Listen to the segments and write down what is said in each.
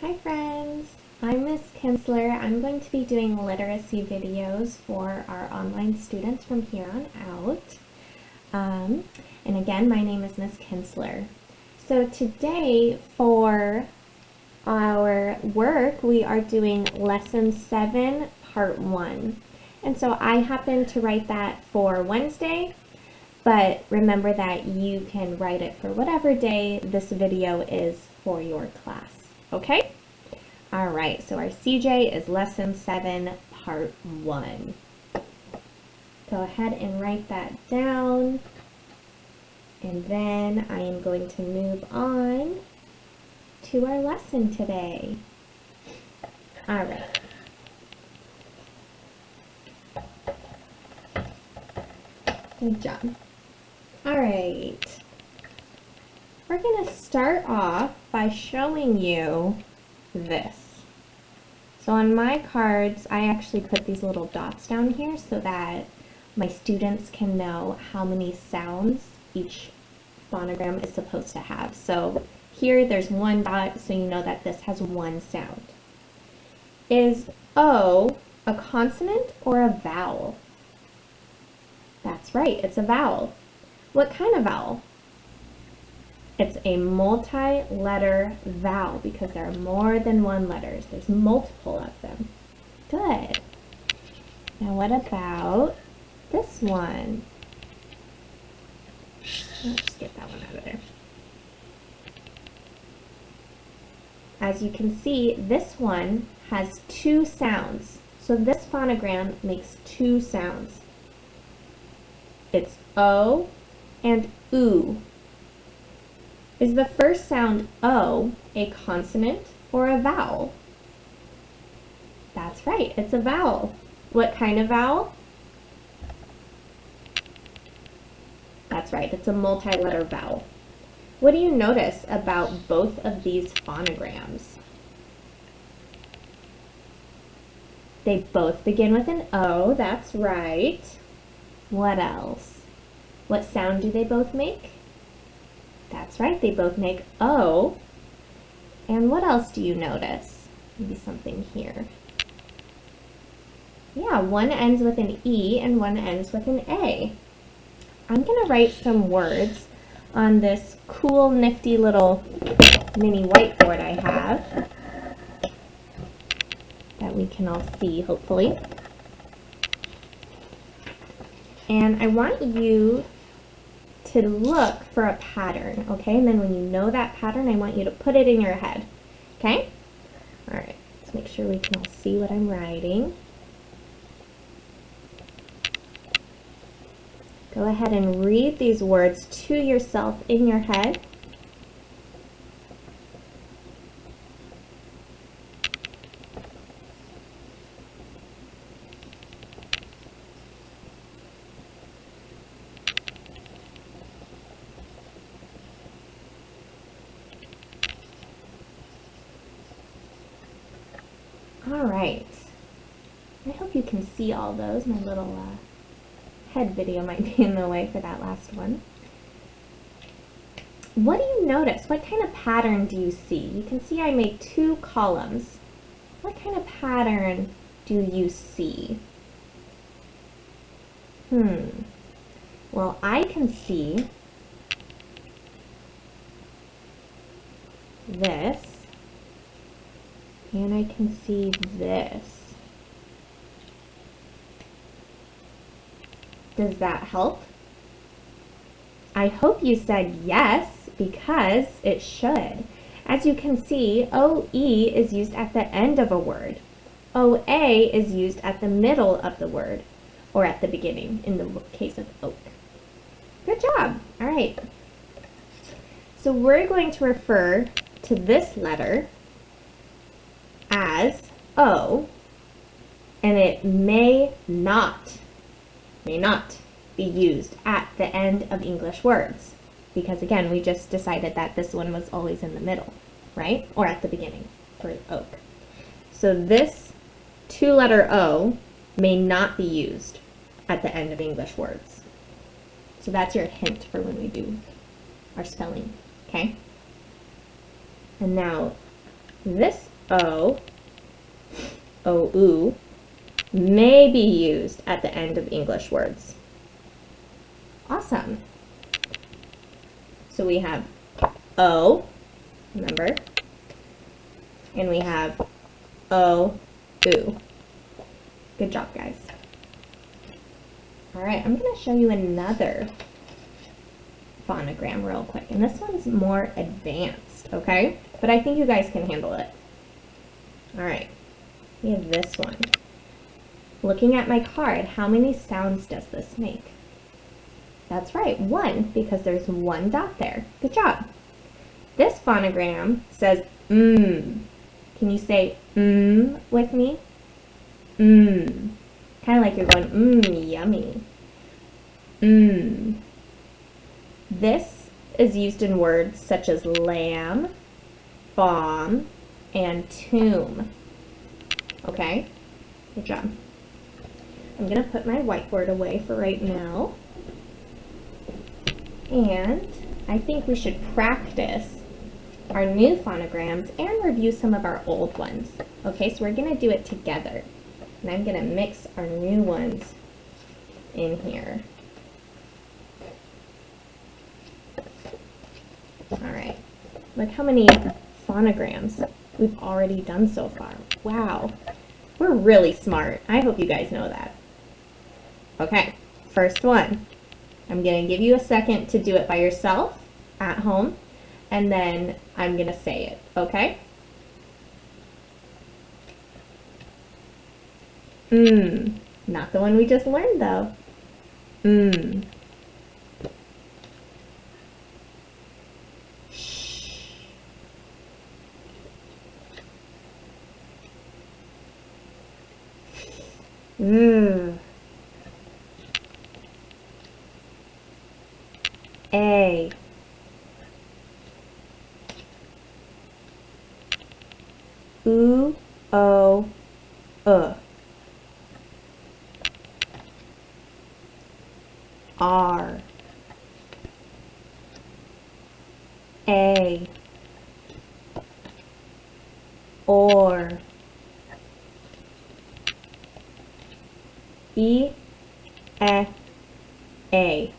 Hi friends, I'm Miss Kinsler. I'm going to be doing literacy videos for our online students from here on out. And again, my name is Miss Kinsler. So today for our work, we are doing Lesson 7, Part 1. And so I happened to write that for Wednesday, but remember that you can write it for whatever day this video is for your class. Okay? All right, so our CJ is Lesson 7, Part 1. Go ahead and write that down. And then I am going to move on to our lesson today. All right. Good job. All right. We're going to start off by showing you this. So on my cards, I actually put these little dots down here so that my students can know how many sounds each phonogram is supposed to have. So here there's one dot, so you know that this has one sound. Is O a consonant or a vowel? That's right, it's a vowel. What kind of vowel? It's a multi-letter vowel because there are more than one letters. There's multiple of them. Good. Now what about this one? Let's get that one out of there. As you can see, this one has two sounds. So this phonogram makes two sounds. It's O and oo. Is the first sound O a consonant or a vowel? That's right, it's a vowel. What kind of vowel? That's right, it's a multi-letter vowel. What do you notice about both of these phonograms? They both begin with an O, that's right. What else? What sound do they both make? That's right, they both make O. And what else do you notice? Maybe something here. Yeah, one ends with an E and one ends with an A. I'm going to write some words on this cool, nifty little mini whiteboard I have that we can all see, hopefully. And I want you to look for a pattern, okay? And then when you know that pattern, I want you to put it in your head, okay? All right, let's make sure we can all see what I'm writing. Go ahead and read these words to yourself in your head. All right, I hope you can see all those. My little head video might be in the way for that last one. What do you notice? What kind of pattern do you see? You can see I made two columns. What kind of pattern do you see? Well, I can see this. And I can see this. Does that help? I hope you said yes, because it should. As you can see, OE is used at the end of a word. OA is used at the middle of the word, or at the beginning, in the case of oak. Good job. All right. So we're going to refer to this letter as O, and it may not be used at the end of English words, because again, we just decided that this one was always in the middle, right? Or at the beginning for oak. So this two-letter O may not be used at the end of English words. So that's your hint for when we do our spelling, okay? And now this O, O-oo, may be used at the end of English words. Awesome. So we have O, remember, and we have O-oo. Good job, guys. All right, I'm going to show you another phonogram real quick, and this one's more advanced, okay? But I think you guys can handle it. All right, we have this one. Looking at my card, how many sounds does this make? That's right, 1, because there's 1 dot there. Good job. This phonogram says Can you say with me? Kind of like you're going yummy. This is used in words such as lamb, bomb, and tomb. Okay? Good job. I'm going to put my whiteboard away for right now. And I think we should practice our new phonograms and review some of our old ones. Okay, so we're going to do it together. And I'm going to mix our new ones in here. All right, look how many phonograms we've already done so far. Wow, we're really smart. I hope you guys know that. Okay, first one. I'm going to give you a second to do it by yourself at home, and then I'm going to say it, okay? Not the one we just learned, though. A. Oo, O, R. A. Or. E, A.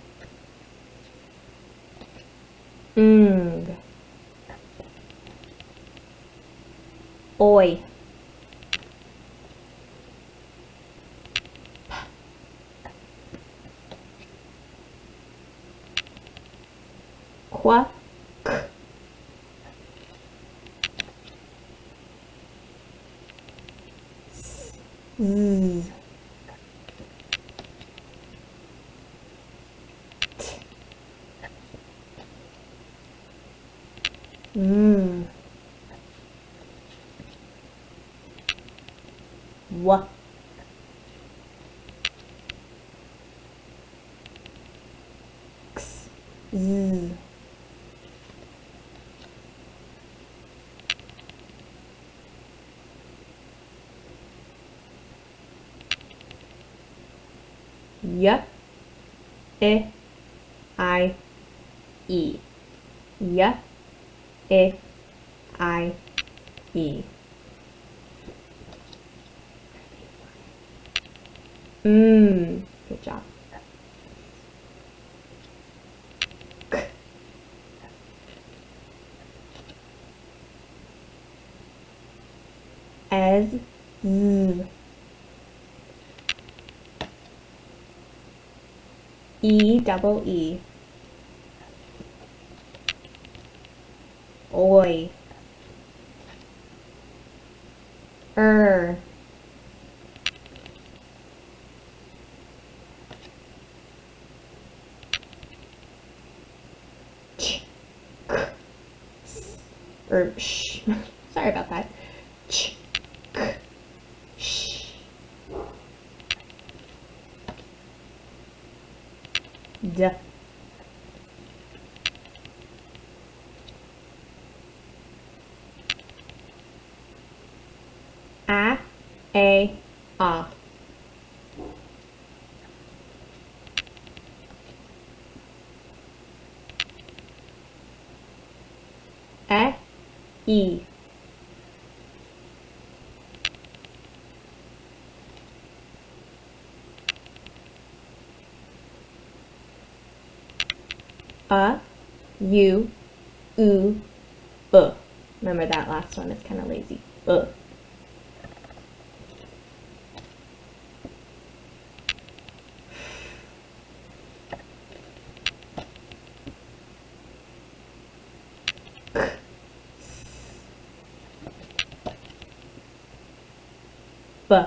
Oi. Qua. Z. Wa. X. Z. Y. E. I. E. Y. E. I. E. Good job. As. Z. E double E. Oi. Ch. K. S. Sh. Sorry about that. Ch. K. Sh. D. A. Ah. E. U, U, B. Remember that last one is kind of lazy. B. B.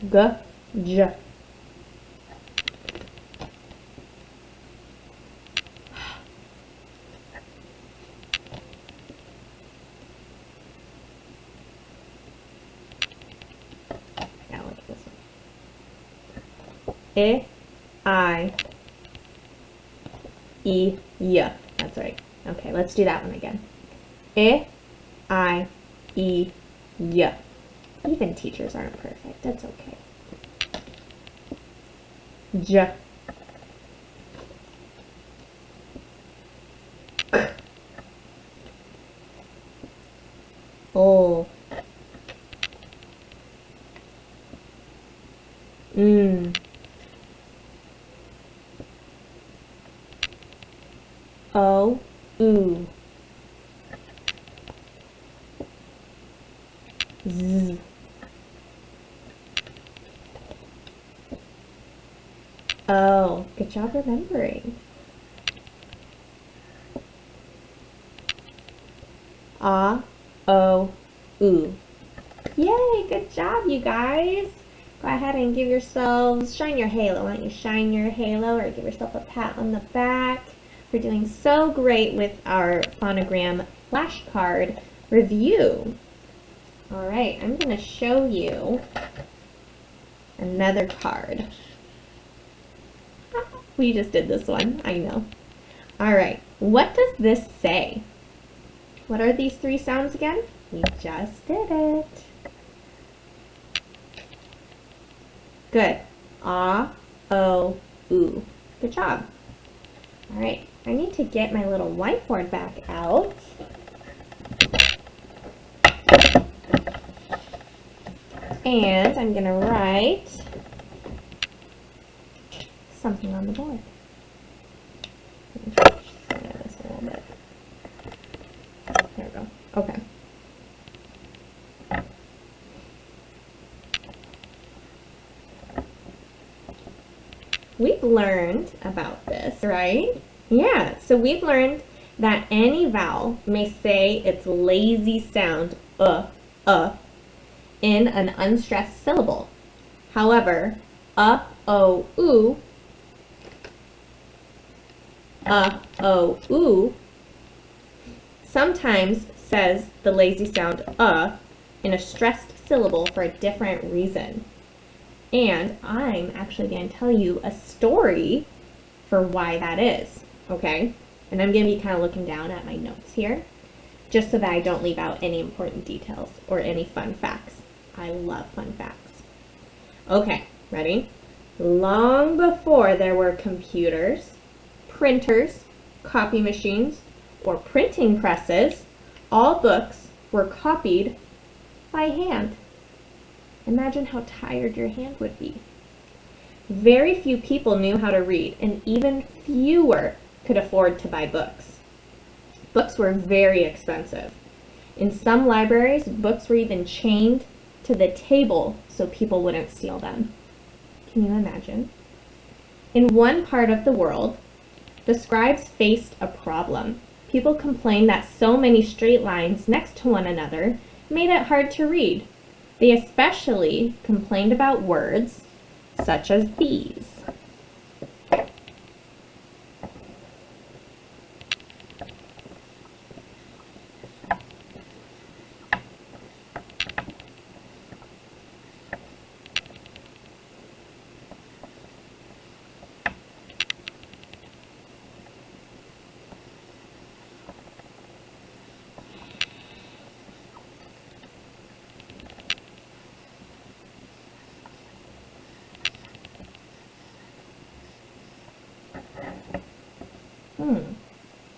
G, J. Now look at this one. I, E, Y. That's right. Okay, let's do that one again. I, E, Y. Even teachers aren't perfect. That's okay. J. K. O. O, U. Z. Oh, good job remembering. A, O, U. Yay, good job, you guys. Go ahead and give yourselves, shine your halo. Why don't you shine your halo or give yourself a pat on the back for doing so great with our phonogram flashcard review. All right, I'm going to show you another card. We just did this one, I know. All right, what does this say? What are these three sounds again? We just did it. Good. A, O, U. Good job. All right, I need to get my little whiteboard back out. And I'm going to write something on the board. Let me try this a little bit. There we go. Okay. We've learned about this, right? Yeah, so we've learned that any vowel may say its lazy sound, in an unstressed syllable. However, o, oo, o, oo, sometimes says the lazy sound in a stressed syllable for a different reason. And I'm actually going to tell you a story for why that is, okay? And I'm going to be kind of looking down at my notes here, just so that I don't leave out any important details or any fun facts. I love fun facts. Okay, ready? Long before there were computers, printers, copy machines, or printing presses, all books were copied by hand. Imagine how tired your hand would be. Very few people knew how to read, and even fewer could afford to buy books. Books were very expensive. In some libraries, books were even chained to the table so people wouldn't steal them. Can you imagine? In one part of the world, the scribes faced a problem. People complained that so many straight lines next to one another made it hard to read. They especially complained about words such as these.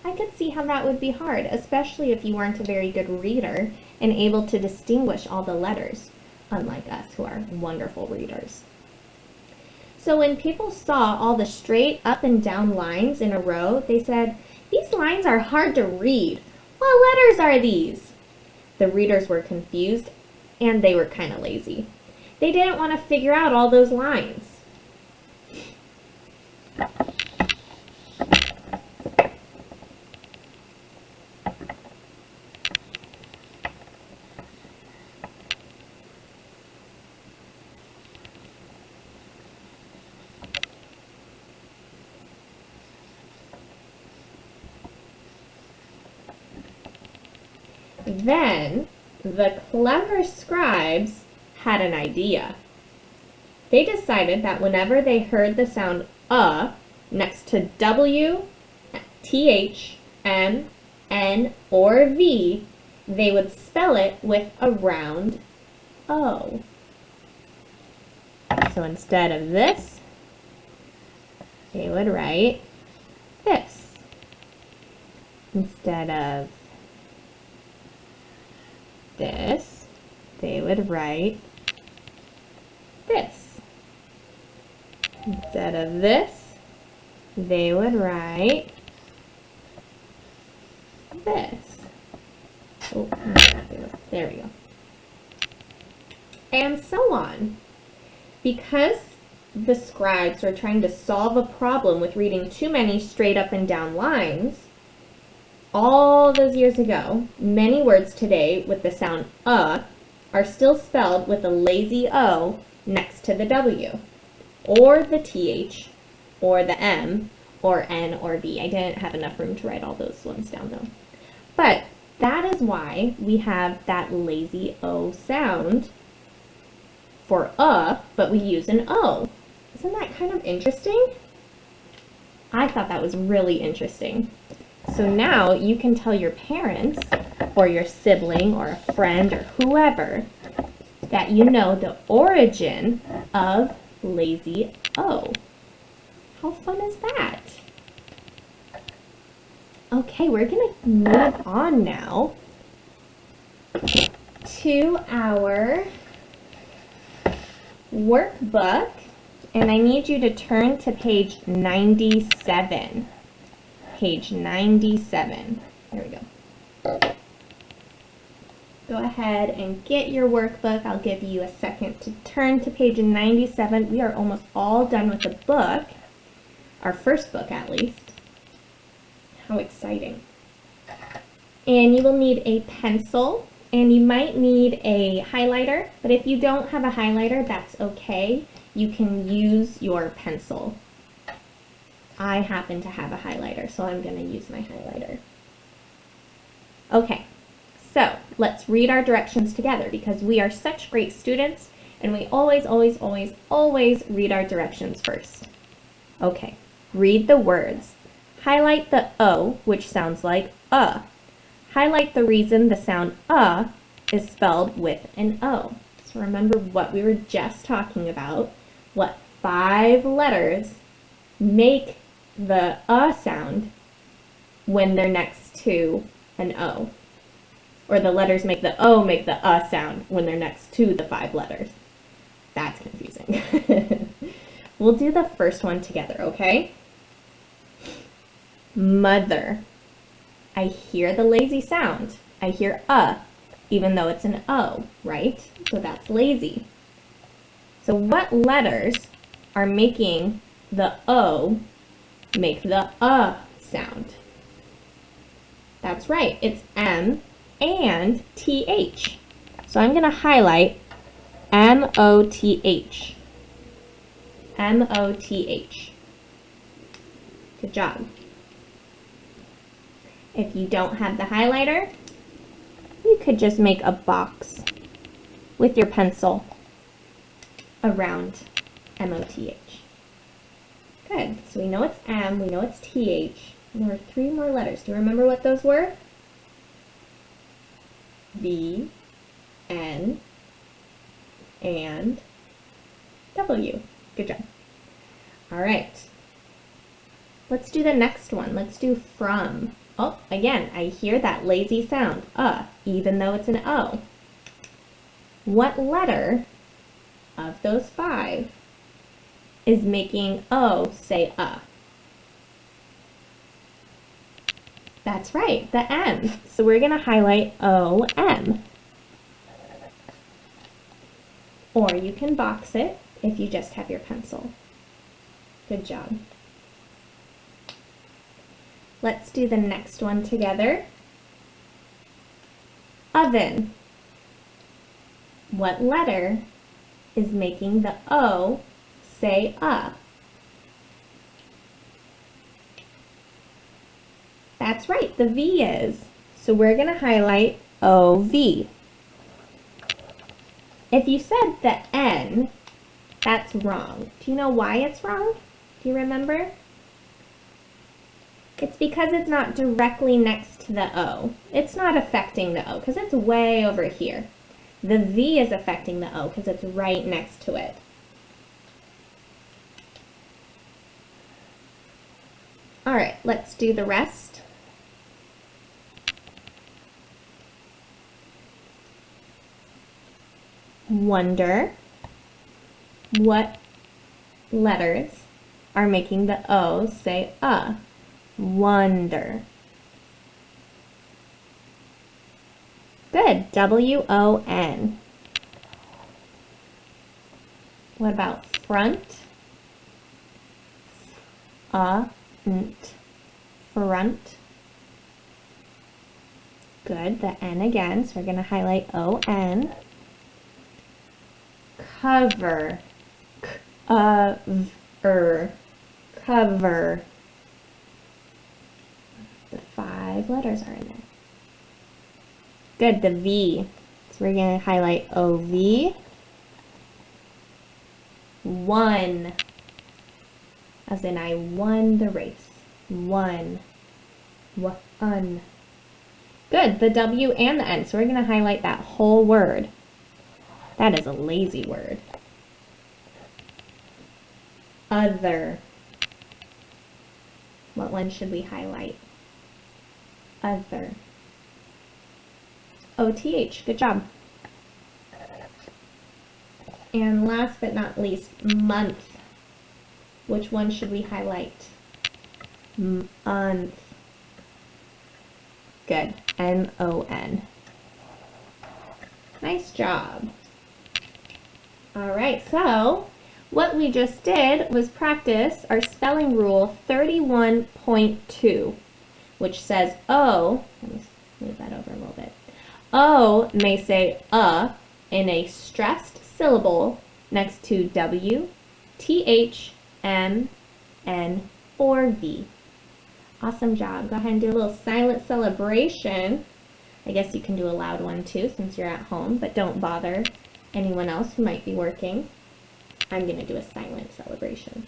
I could see how that would be hard, especially if you weren't a very good reader and able to distinguish all the letters, unlike us who are wonderful readers. So when people saw all the straight up and down lines in a row, they said, "These lines are hard to read. What letters are these?" The readers were confused and they were kind of lazy. They didn't want to figure out all those lines. Then the clever scribes had an idea. They decided that whenever they heard the sound next to W, TH, M, N, or V, they would spell it with a round O. So instead of this, they would write this. Instead of this, they would write this. Instead of this, they would write this. Oh, there we go. And so on. Because the scribes were trying to solve a problem with reading too many straight up and down lines, all those years ago, many words today with the sound are still spelled with a lazy O next to the W, or the TH, or the M, or N, or V. I didn't have enough room to write all those ones down though. But that is why we have that lazy O sound for but we use an O. Isn't that kind of interesting? I thought that was really interesting. So now you can tell your parents or your sibling or a friend or whoever that you know the origin of lazy O. How fun is that? Okay, we're going to move on now to our workbook, and I need you to turn to page 97. Page 97. There we go. Go ahead and get your workbook. I'll give you a second to turn to page 97. We are almost all done with the book, our first book at least. How exciting. And you will need a pencil, and you might need a highlighter, but if you don't have a highlighter, that's okay. You can use your pencil. I happen to have a highlighter, so I'm going to use my highlighter. Okay, so let's read our directions together because we are such great students and we always read our directions first. Okay, read the words. Highlight the O, which sounds like Highlight the reason the sound is spelled with an O. So remember what we were just talking about, what 5 letters make the sound when they're next to an O. Or the letters make the O make the sound when they're next to the 5 letters. That's confusing. We'll do the first one together, okay? Mother. I hear the lazy sound. I hear even though it's an O, right? So that's lazy. So what letters are making the O make the sound? That's right, it's M and TH. So I'm going to highlight M-O-T-H. M-O-T-H. Good job. If you don't have the highlighter, you could just make a box with your pencil around M-O-T-H. Good. So we know it's M, we know it's T-H. And there were 3 more letters. Do you remember what those were? V, N, and W. Good job. All right. Let's do the next one. Let's do from. Oh, again, I hear that lazy sound, even though it's an O. What letter of those 5 is making O say That's right, the M. So we're going to highlight O-M. Or you can box it if you just have your pencil. Good job. Let's do the next one together. Oven. What letter is making the O say That's right, the V is. So we're going to highlight O-V. If you said the N, that's wrong. Do you know why it's wrong? Do you remember? It's because it's not directly next to the O. It's not affecting the O because it's way over here. The V is affecting the O because it's right next to it. All right, let's do the rest. Wonder. What letters are making the O say Wonder. Good. W-O-N. What about front? Front. Good. The N again. So we're going to highlight O-N. Cover. Cover. The 5 letters are in there. Good, the V. So we're going to highlight O-V. Won. As in I won the race. Won. Won. Good, the W and the N. So we're going to highlight that whole word. That is a lazy word. Other. What one should we highlight? Other. O-T-H. Good job. And last but not least, month. Which one should we highlight? Month. Good. M-O-N. Nice job. All right, so what we just did was practice our spelling rule 31.2, which says O, let me move that over a little bit. O may say in a stressed syllable next to W, TH, M, N, or V. Awesome job. Go ahead and do a little silent celebration. I guess you can do a loud one too since you're at home, but don't bother anyone else who might be working. I'm going to do a silent celebration.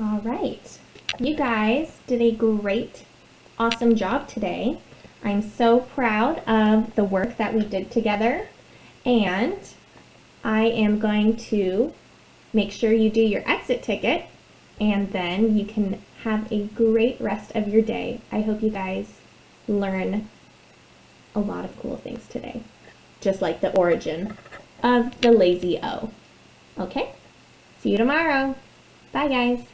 All right. You guys did a great, awesome job today. I'm so proud of the work that we did together, and I am going to make sure you do your exit ticket, and then you can have a great rest of your day. I hope you guys learn a lot of cool things today, just like the origin of the lazy O. Okay? See you tomorrow. Bye, guys.